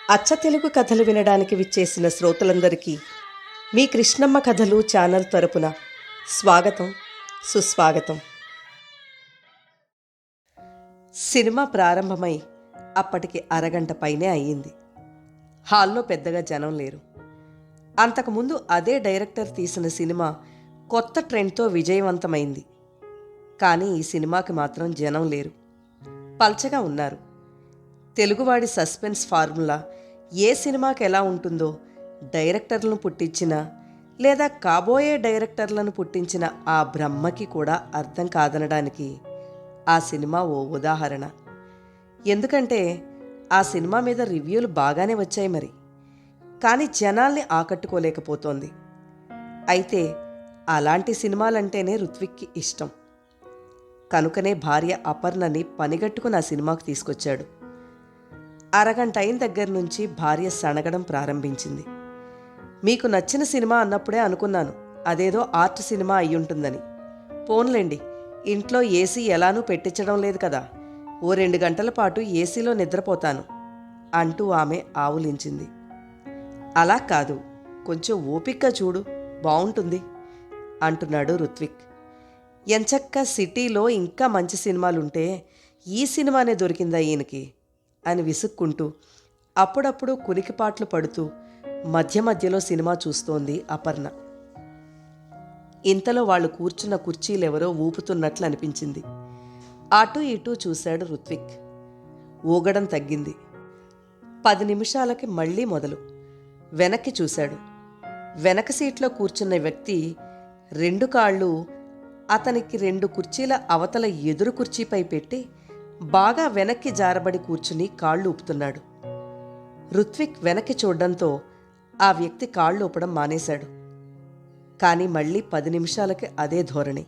అచ్చ తెలుగు కథలు వినడానికి విచ్చేసిన శ్రోతలందరికీ మీ కృష్ణమ్మ కథలు ఛానల్ తరపున స్వాగతం, సుస్వాగతం. సినిమా ప్రారంభమై అప్పటికి అరగంట పైనే అయ్యింది. హాల్లో పెద్దగా జనం లేరు. అంతకుముందు అదే డైరెక్టర్ తీసిన సినిమా కొత్త ట్రెండ్తో విజయవంతమైంది. కానీ ఈ సినిమాకి మాత్రం జనం లేరు, పల్చగా ఉన్నారు. తెలుగువాడి సస్పెన్స్ ఫార్ములా ఏ సినిమాకి ఎలా ఉంటుందో డైరెక్టర్లను పుట్టించిన లేదా కాబోయే డైరెక్టర్లను పుట్టించిన ఆ బ్రహ్మకి కూడా అర్థం కాదనడానికి ఆ సినిమా ఓ ఉదాహరణ. ఎందుకంటే ఆ సినిమా మీద రివ్యూలు బాగానే వచ్చాయి మరి, కానీ జనాల్ని ఆకట్టుకోలేకపోతోంది. అయితే అలాంటి సినిమాలంటేనే రుత్విక్కి ఇష్టం. కనుకనే భార్య అపర్ణని పనిగట్టుకుని ఆ సినిమాకు తీసుకొచ్చాడు. అరగంట అయిన దగ్గర నుంచి భార్య సణగడం ప్రారంభించింది. మీకు నచ్చిన సినిమా అన్నప్పుడే అనుకున్నాను అదేదో ఆర్ట్ సినిమా అయ్యుంటుందని. పోన్లేండి, ఇంట్లో ఏసీ ఎలానూ పెట్టించడం లేదు కదా, ఓ 2 గంటల పాటు ఏసీలో నిద్రపోతాను అంటూ ఆమె ఆవులించింది. అలా కాదు, కొంచెం ఓపిగ్గా చూడు, బావుంటుంది అంటున్నాడు రుత్విక్. ఎంచక్క సిటీలో ఇంకా మంచి సినిమాలుంటే ఈ సినిమానే దొరికిందా ఈయనకి అని విసుక్కుంటూ అప్పుడప్పుడు కునికిపాట్లు పడుతూ మధ్య మధ్యలో సినిమా చూస్తోంది అపర్ణ. ఇంతలో వాళ్ళు కూర్చున్న కుర్చీలెవరో ఊపుతున్నట్లు అనిపించింది. అటూ ఇటూ చూశాడు రుత్విక్. ఊగడం తగ్గింది. 10 నిమిషాలకి మళ్లీ మొదలు. వెనక్కి చూశాడు. వెనక సీట్లో కూర్చున్న వ్యక్తి 2 కాళ్ళు అతనికి 2 కుర్చీల అవతల ఎదురు కుర్చీపై పెట్టి బాగా వెనక్కి జారబడి కూర్చుని కాళ్ళు ఊపుతున్నాడు. రుత్విక్ వెనక్కి చూడ్డంతో ఆ వ్యక్తి కాళ్ళు ఊపడం మానేశాడు. కానీ మళ్ళీ 10 నిమిషాలకి అదే ధోరణి.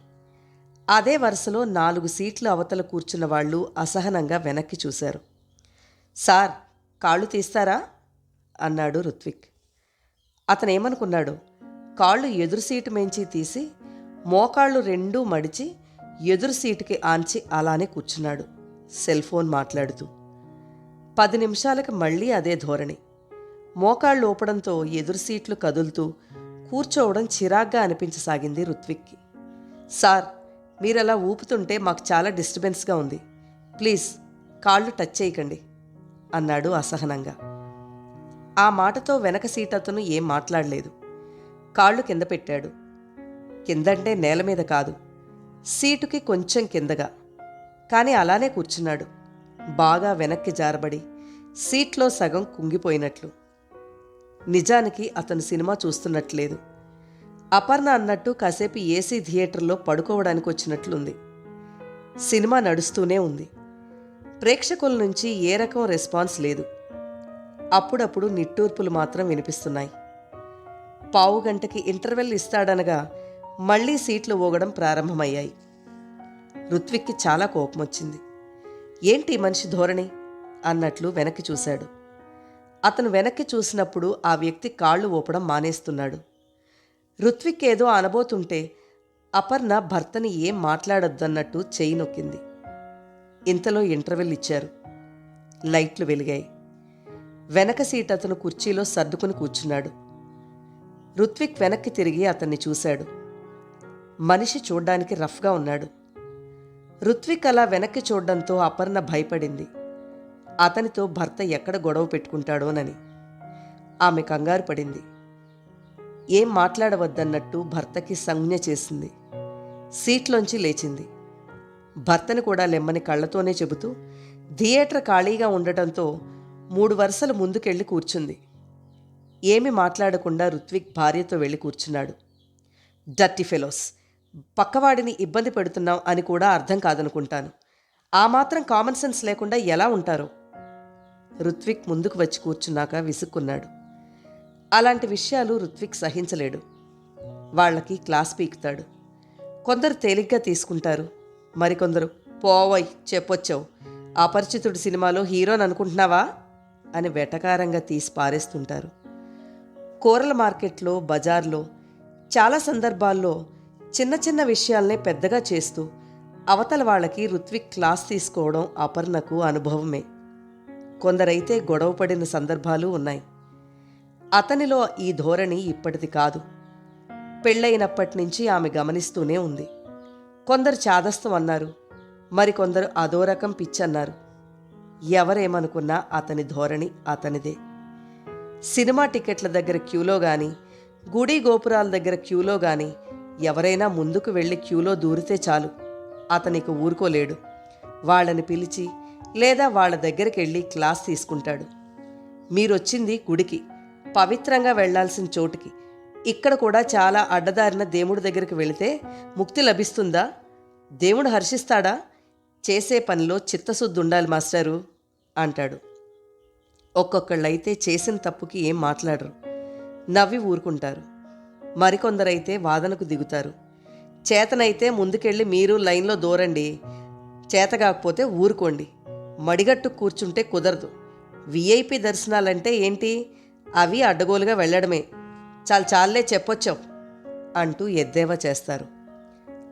అదే వరుసలో 4 సీట్ల అవతల కూర్చున్న వాళ్ళు అసహనంగా వెనక్కి చూశారు. సార్, కాళ్ళు తీస్తారా అన్నాడు రుత్విక్. అతనేమనుకున్నాడు, కాళ్ళు ఎదురు సీటు మెంచి తీసి మోకాళ్ళు 2 మడిచి ఎదురు సీటుకి ఆంచి అలానే కూర్చున్నాడు సెల్ ఫోన్ మాట్లాడుతూ. 10 నిమిషాలకు మళ్ళీ అదే ధోరణి. మోకాళ్ళు ఊపడంతో ఎదురు సీట్లు కదులుతూ కూర్చోవడం చిరాగ్గా అనిపించసాగింది రుత్విక్కి. సార్, మీరలా ఊపుతుంటే మాకు చాలా డిస్టర్బెన్స్గా ఉంది, ప్లీజ్ కాళ్ళు టచ్ చేయకండి అన్నాడు అసహనంగా. ఆ మాటతో వెనక సీట్ అతను ఏం మాట్లాడలేదు. కాళ్ళు కింద పెట్టాడు. కిందంటే నేల మీద కాదు, సీటుకి కొంచెం కిందగా. కానీ అలానే కూర్చున్నాడు, బాగా వెనక్కి జారబడి సీట్లో సగం కుంగిపోయినట్లు. నిజానికి అతను సినిమా చూస్తున్నట్లేదు. అపర్ణ అన్నట్టు కాసేపు ఏసీ థియేటర్లో పడుకోవడానికి వచ్చినట్లుంది. సినిమా నడుస్తూనే ఉంది. ప్రేక్షకుల నుంచి ఏ రకం రెస్పాన్స్ లేదు. అప్పుడప్పుడు నిట్టూర్పులు మాత్రం వినిపిస్తున్నాయి. పావుగంటకి ఇంటర్వెల్ ఇస్తాడనగా మళ్లీ సీట్లు ఊగడం ప్రారంభమయ్యాయి. రుత్విక్కి చాలా కోపం వచ్చింది. ఏంటి మనిషి ధోరణి అన్నట్లు వెనక్కి చూశాడు. అతను వెనక్కి చూసినప్పుడు ఆ వ్యక్తి కాళ్ళు ఊపడం మానేస్తున్నాడు. రుత్విక్ ఏదో అనబోతుంటే అపర్ణ భర్తని ఏం మాట్లాడొద్దన్నట్టు చెయ్యి నొక్కింది. ఇంతలో ఇంటర్వెల్ ఇచ్చారు. లైట్లు వెలిగాయి. వెనక సీట్ అతను కుర్చీలో సర్దుకుని కూర్చున్నాడు. రుత్విక్ వెనక్కి తిరిగి అతన్ని చూశాడు. మనిషి చూడ్డానికి రఫ్గా ఉన్నాడు. రుత్విక్ అలా వెనక్కి చూడ్డంతో అపర్ణ భయపడింది. అతనితో భర్త ఎక్కడ గొడవ పెట్టుకుంటాడోనని. ఆమె కంగారు పడింది. ఏం మాట్లాడవద్దన్నట్టు భర్తకి సంజ్ఞ చేసింది. సీట్లోంచి లేచింది. భర్తని కూడా లెమ్మని కళ్ళతోనే చెబుతూ థియేటర్ ఖాళీగా ఉండటంతో 3 వరుసలు ముందుకెళ్ళి కూర్చుంది. ఏమి మాట్లాడకుండా రుత్విక్ భార్యతో వెళ్ళి కూర్చున్నాడు. డర్టీ ఫెలోస్, పక్కవాడిని ఇబ్బంది పెడుతున్నాం అని కూడా అర్థం కాదనుకుంటాను. ఆ మాత్రం కామన్ సెన్స్ లేకుండా ఎలా ఉంటారో. రుత్విక్ ముందుకు వచ్చి కూర్చున్నాక విసుక్కున్నాడు. అలాంటి విషయాలు రుత్విక్ సహించలేడు. వాళ్ళకి క్లాస్ పీకుతాడు. కొందరు తేలిగ్గా తీసుకుంటారు, మరికొందరు పోవయ్ చెప్పొచ్చావు, అపరిచితుడి సినిమాలో హీరోని అనుకుంటున్నావా అని వెటకారంగా తీసి పారేస్తుంటారు. కూరల మార్కెట్లో, బజార్లో చాలా సందర్భాల్లో చిన్న చిన్న విషయాల్నే పెద్దగా చేస్తూ అవతల వాళ్ళకి రుత్విక్ క్లాస్ తీసుకోవడం అపర్ణకు అనుభవమే. కొందరైతే గొడవపడిన సందర్భాలు ఉన్నాయి. అతనిలో ఈ ధోరణి ఇప్పటిది కాదు. పెళ్ళైనప్పటి నుంచి ఆమె గమనిస్తూనే ఉంది. కొందరు చాదస్తం అన్నారు, మరికొందరు అదోరకం పిచ్చన్నారు. ఎవరేమనుకున్నా అతని ధోరణి అతనిదే. సినిమా టికెట్ల దగ్గర క్యూలో గాని, గుడి గోపురాల దగ్గర క్యూలో గాని ఎవరైనా ముందుకు వెళ్ళి క్యూలో దూరితే చాలు, అతనికి ఊరుకోలేడు. వాళ్ళని పిలిచి లేదా వాళ్ళ దగ్గరికి వెళ్ళి క్లాస్ తీసుకుంటాడు. మీరొచ్చింది గుడికి, పవిత్రంగా వెళ్లాల్సిన చోటుకి. ఇక్కడ కూడా చాలా అడ్డదారిన దేవుడి దగ్గరికి వెళితే ముక్తి లభిస్తుందా? దేవుడు హర్షిస్తాడా? చేసే పనిలో చిత్తశుద్ధి ఉండాలి మాస్టారు అంటాడు. ఒక్కొక్కళ్ళైతే చేసిన తప్పుకి ఏం మాట్లాడరు, నవ్వి ఊరుకుంటారు. మరికొందరైతే వాదనకు దిగుతారు. చేతనైతే ముందుకెళ్ళి మీరు లైన్లో దూరండి, చేతగాకపోతే ఊరుకోండి, మడిగట్టు కూర్చుంటే కుదరదు. విఐపి దర్శనాలంటే ఏంటి? అవి అడ్డగోలుగా వెళ్ళడమే, చాలే చెప్పొచ్చావు అంటూ ఎద్దేవా చేస్తారు.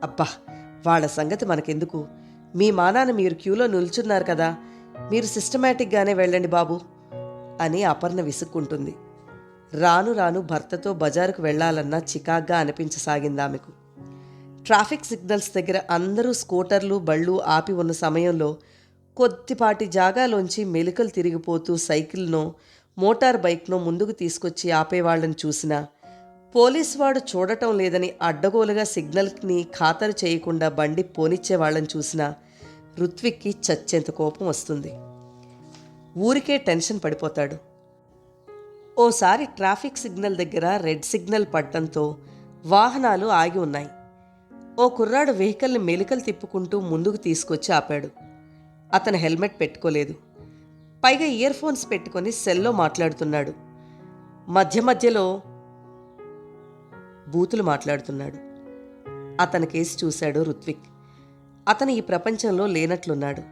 అబ్బా, వాళ్ళ సంగతి మనకెందుకు, మీ మానాన మీరు క్యూలో నిల్చున్నారు కదా, మీరు సిస్టమేటిక్గానే వెళ్ళండి బాబు అని అపర్ణ విసుక్కుంటుంది. రాను రాను భర్తతో బజారుకు వెళ్లాలన్నా చికాగ్గా అనిపించసాగింది ఆమెకు. ట్రాఫిక్ సిగ్నల్స్ దగ్గర అందరూ స్కూటర్లు బళ్ళు ఆపి ఉన్న సమయంలో కొద్దిపాటి జాగాలోంచి మెలికలు తిరిగిపోతూ సైకిల్నో మోటార్ బైక్నో ముందుకు తీసుకొచ్చి ఆపేవాళ్లను చూసినా, పోలీసువాడు చూడటం లేదని అడ్డగోలుగా సిగ్నల్ని ఖాతరు చేయకుండా బండి పోనిచ్చేవాళ్లను చూసినా రుత్విక్కి చచ్చెంత కోపం వస్తుంది. ఊరికే టెన్షన్ పడిపోతాడు. ఓసారి ట్రాఫిక్ సిగ్నల్ దగ్గర రెడ్ సిగ్నల్ పడటంతో వాహనాలు ఆగి ఉన్నాయి. ఓ కుర్రాడు వెహికల్ని మెలికలు తిప్పుకుంటూ ముందుకు తీసుకొచ్చి ఆపాడు. అతను హెల్మెట్ పెట్టుకోలేదు, పైగా ఇయర్ ఫోన్స్ పెట్టుకొని సెల్లో మాట్లాడుతున్నాడు. మధ్య మధ్యలో బూతులు మాట్లాడుతున్నాడు. అతని కేసు చూశాడు రుత్విక్. అతను ఈ ప్రపంచంలో లేనట్లున్నాడు.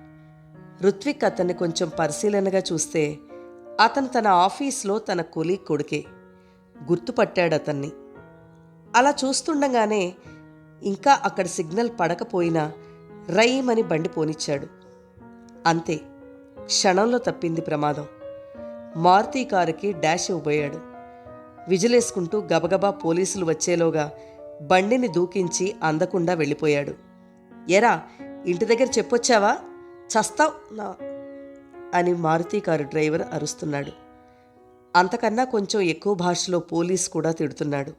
రుత్విక్ అతన్ని కొంచెం పరిశీలనగా చూస్తే అతను తన ఆఫీస్లో తన కొలీగ్ కొడుకే. గుర్తుపట్టాడు అతన్ని. అలా చూస్తుండగానే ఇంకా అక్కడ సిగ్నల్ పడకపోయినా రైమని బండి పోనిచ్చాడు. అంతే, క్షణంలో తప్పింది ప్రమాదం. మారుతి కారుకి డాష్ ఇవ్వబోయాడు. విజిలేసుకుంటూ గబగబా పోలీసులు వచ్చేలోగా బండిని దూకించి అందకుండా వెళ్ళిపోయాడు. ఎరా, ఇంటి దగ్గర చెప్పొచ్చావా? చస్తావ్ నా అని మారుతి కారు డ్రైవర్ అరుస్తున్నాడు. అంతకన్నా కొంచెం ఎక్కువ భాషలో పోలీస్ కూడా తిడుతున్నాడు.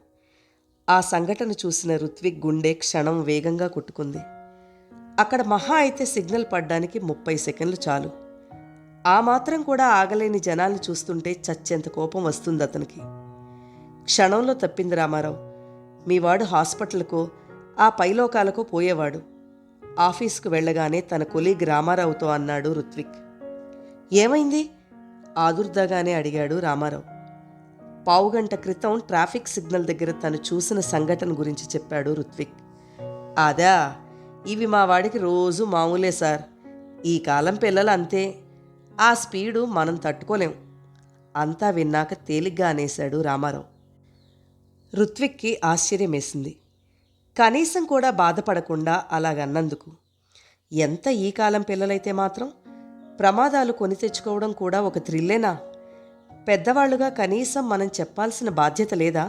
ఆ సంఘటన చూసిన రుత్విక్ గుండె క్షణం వేగంగా కొట్టుకుంది. అక్కడ మహా అయితే సిగ్నల్ పడ్డానికి 30 సెకండ్లు చాలు. ఆ మాత్రం కూడా ఆగలేని జనాల్ని చూస్తుంటే చచ్చెంత కోపం వస్తుంది అతనికి. క్షణంలో తప్పింది రామారావు. మీవాడు హాస్పిటల్కో ఆ పైలోకాలకో పోయేవాడు. ఆఫీస్కు వెళ్ళగానే తన కొలీగ్ రామారావుతో అన్నాడు రుత్విక్. ఏమైంది? ఆదుర్దాగానే అడిగాడు రామారావు. పావుగంట క్రితం ట్రాఫిక్ సిగ్నల్ దగ్గర తను చూసిన సంఘటన గురించి చెప్పాడు రుత్విక్. అదా, ఇవి మా వాడికి రోజు మామూలే సార్. ఈ కాలం పిల్లలు అంతే, ఆ స్పీడు మనం తట్టుకోలేం. అంతా విన్నాక తేలిగ్గా అనేశాడు రామారావు. రుత్విక్కి ఆశ్చర్యమేసింది. కనీసం కూడా బాధపడకుండా అలాగన్నందుకు. ఎంత ఈ కాలం పిల్లలైతే మాత్రం ప్రమాదాలు కొని తెచ్చుకోవడం కూడా ఒక థ్రిల్లేనా? పెద్దవాళ్లుగా కనీసం మనం చెప్పాల్సిన బాధ్యత లేదా?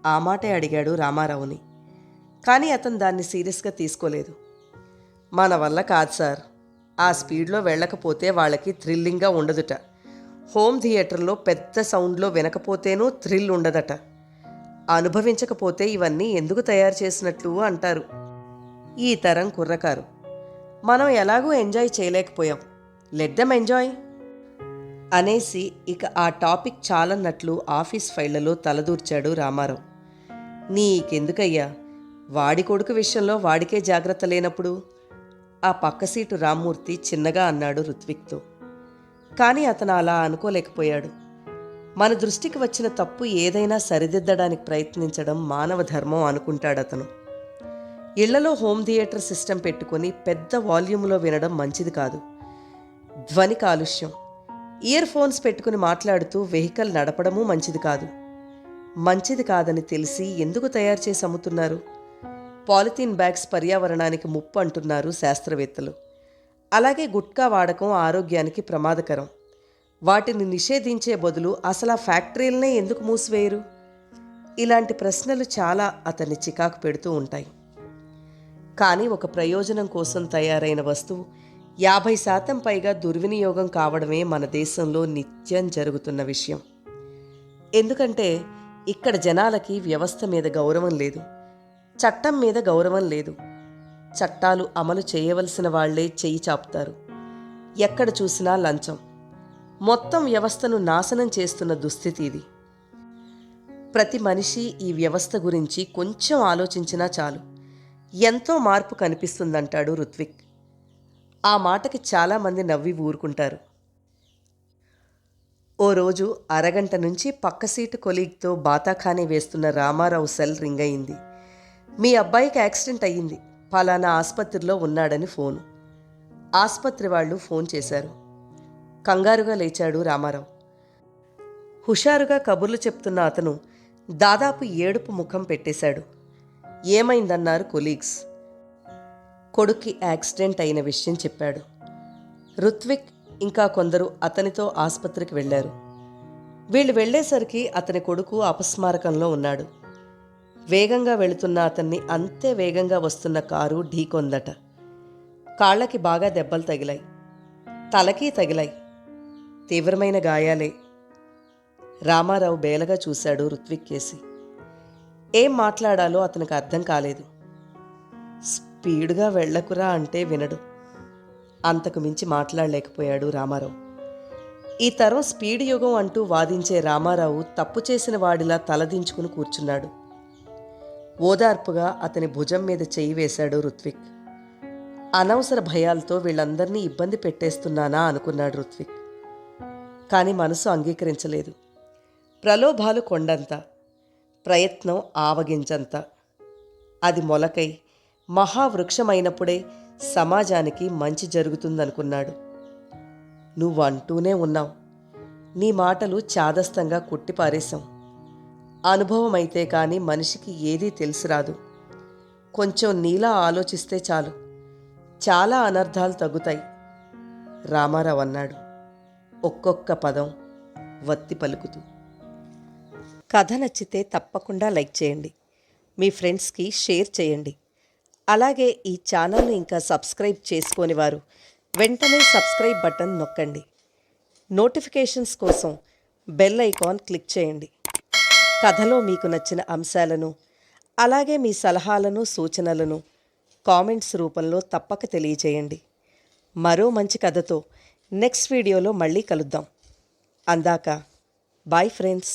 ఆ మాటే అడిగాడు రామారావుని. కానీ అతను దాన్ని సీరియస్గా తీసుకోలేదు. మన వల్ల కాదు సార్, ఆ స్పీడ్లో వెళ్ళకపోతే వాళ్ళకి థ్రిల్లింగ్గా ఉండదుట. హోమ్ థియేటర్లో పెద్ద సౌండ్లో వినకపోతేనూ థ్రిల్ ఉండదట. అనుభవించకపోతే ఇవన్నీ ఎందుకు తయారు చేసినట్లు అంటారు ఈ తరం కుర్రకారు. మనం ఎలాగూ ఎంజాయ్ చేయలేకపోయాం, లెట్ దెమ్ ఎంజాయ్ అనేసి ఇక ఆ టాపిక్ చాలన్నట్లు ఆఫీస్ ఫైళ్లలో తలదూర్చాడు రామారావు. నీకెందుకయ్యా, వాడి కొడుకు విషయంలో వాడికే జాగ్రత్త లేనప్పుడు? ఆ పక్క సీటు రామ్మూర్తి చిన్నగా అన్నాడు రుత్విక్తో. కానీ అతను అలా అనుకోలేకపోయాడు. మన దృష్టికి వచ్చిన తప్పు ఏదైనా సరిదిద్దడానికి ప్రయత్నించడం మానవ ధర్మం అనుకుంటాడతను. ఇళ్లలో హోమ్ థియేటర్ సిస్టమ్ పెట్టుకుని పెద్ద వాల్యూమ్లో వినడం మంచిది కాదు. ధ్వని కాలుష్యం. ఇయర్ ఫోన్స్ పెట్టుకుని మాట్లాడుతూ వెహికల్ నడపడమూ మంచిది కాదు. మంచిది కాదని తెలిసి ఎందుకు తయారు చేసి అమ్ముతున్నారు? పాలిథీన్ బ్యాగ్స్ పర్యావరణానికి ముప్పు అంటున్నారు శాస్త్రవేత్తలు. అలాగే గుట్కా వాడకం ఆరోగ్యానికి ప్రమాదకరం. వాటిని నిషేధించే బదులు అసలు ఆ ఫ్యాక్టరీలనే ఎందుకు మూసివేయరు? ఇలాంటి ప్రశ్నలు చాలా అతన్ని చికాకు పెడుతూ ఉంటాయి. కానీ ఒక ప్రయోజనం కోసం తయారైన వస్తువు 50% పైగా దుర్వినియోగం కావడమే మన దేశంలో నిత్యం జరుగుతున్న విషయం. ఎందుకంటే ఇక్కడ జనాలకి వ్యవస్థ మీద గౌరవం లేదు, చట్టం మీద గౌరవం లేదు. చట్టాలు అమలు చేయవలసిన వాళ్లే చెయ్యి చాపుతారు. ఎక్కడ చూసినా లంచం. మొత్తం వ్యవస్థను నాశనం చేస్తున్న దుస్థితి ఇది. ప్రతి మనిషి ఈ వ్యవస్థ గురించి కొంచెం ఆలోచించినా చాలు, ఎంతో మార్పు కనిపిస్తుందంటాడు రుత్విక్. ఆ మాటకి చాలామంది నవ్వి ఊరుకుంటారు. ఓ రోజు అరగంట నుంచి పక్క సీటు కొలీగ్తో బాతాఖానే వేస్తున్న రామారావు సెల్ రింగ్ అయింది. మీ అబ్బాయికి యాక్సిడెంట్ అయ్యింది, ఫలానా ఆసుపత్రిలో ఉన్నాడని ఫోను. ఆసుపత్రి వాళ్ళు ఫోన్ చేశారు. కంగారుగా లేచాడు రామారావు. హుషారుగా కబుర్లు చెప్తున్న అతను దాదాపు ఏడుపు ముఖం పెట్టేశాడు. ఏమైందన్నారు కొలీగ్స్. కొడుక్కి యాక్సిడెంట్ అయిన విషయం చెప్పాడు. రుత్విక్ ఇంకా కొందరు అతనితో ఆసుపత్రికి వెళ్లారు. వీళ్ళు వెళ్లేసరికి అతని కొడుకు అపస్మారకంలో ఉన్నాడు. వేగంగా వెళుతున్న అతన్ని అంతే వేగంగా వస్తున్న కారు ఢీకొందట. కాళ్లకి బాగా దెబ్బలు తగిలాయి, తలకి తగిలాయి. తీవ్రమైన గాయాలే. రామారావు బేలగా చూశాడు రుత్విక్ కేసి. ఏం మాట్లాడాలో అతనికి అర్థం కాలేదు. స్పీడ్గా వెళ్ళకురా అంటే వినడు. అంతకు మించి మాట్లాడలేకపోయాడు రామారావు. ఈ తరం స్పీడ్ యుగం అంటూ వాదించే రామారావు తప్పు చేసిన వాడిలా తలదించుకుని కూర్చున్నాడు. ఓదార్పుగా అతని భుజం మీద చెయ్యి వేశాడు రుత్విక్. అనవసర భయాలతో వీళ్ళందరినీ ఇబ్బంది పెట్టేస్తున్నానా అనుకున్నాడు రుత్విక్. కానీ మనసు అంగీకరించలేదు. ప్రలోభాలు కొండంత, ప్రయత్నం ఆవగించంత. అది మొలకై మహావృక్షమైనప్పుడే సమాజానికి మంచి జరుగుతుందనుకున్నాడు. నువ్వంటూనే ఉన్నావు, నీ మాటలు చాదస్తంగా కొట్టిపారేశాం. అనుభవమైతే కానీ మనిషికి ఏదీ తెలిసిరాదు. కొంచెం నీలా ఆలోచిస్తే చాలు, చాలా అనర్థాలు తగ్గుతాయి రామారావు అన్నాడు, ఒక్కొక్క పదం వత్తి పలుకుతూ. కథ నచ్చితే తప్పకుండా లైక్ చేయండి, మీ ఫ్రెండ్స్కి షేర్ చేయండి. అలాగే ఈ ఛానల్ను ఇంకా సబ్స్క్రైబ్ చేసుకోని వారు వెంటనే సబ్స్క్రైబ్ బటన్ నొక్కండి. నోటిఫికేషన్స్ కోసం బెల్ ఐకాన్ క్లిక్ చేయండి. కథలో మీకు నచ్చిన అంశాలను, అలాగే మీ సలహాలను, సూచనలను కామెంట్స్ రూపంలో తప్పక తెలియజేయండి. మరో మంచి కథతో నెక్స్ట్ వీడియోలో మళ్ళీ కలుద్దాం. అందాక బాయ్ ఫ్రెండ్స్.